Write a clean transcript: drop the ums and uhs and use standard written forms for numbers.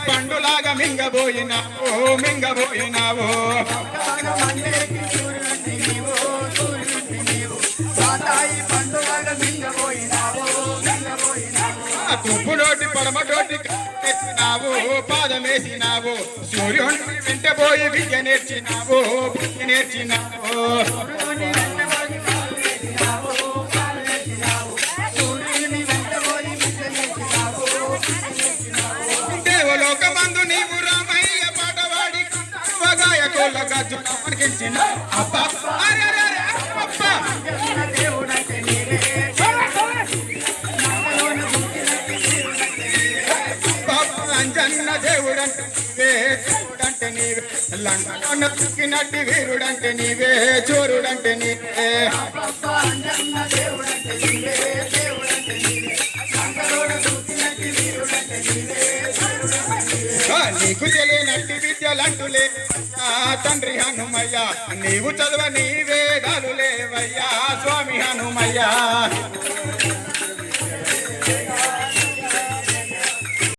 పండులాగా మింగబోయినావో మింగబోయినావో తుప్పు నోటి పడమటోటి ఎత్తినావు పాదమేసినావు సూర్యుని వెంట పోయి విద్య నేర్చినావు విద్య నేర్చినావు దేవలోకమందు నీవు రామయ్య పాటవాడి గాయకుల గజ్జు అనిపించిన అబ్బా అంజన్న దేవుడంటే నీవే లంకను తుక్కినట్టి వీరుడంటే నీవే చోరుడంటే నీవే నీకు తెలియనట్టి విద్యలంటూ లేవయ్యా తండ్రి హనుమయ్య నీవు చదువ నీ వేదాలు లేవయ్యా స్వామి హనుమయ్య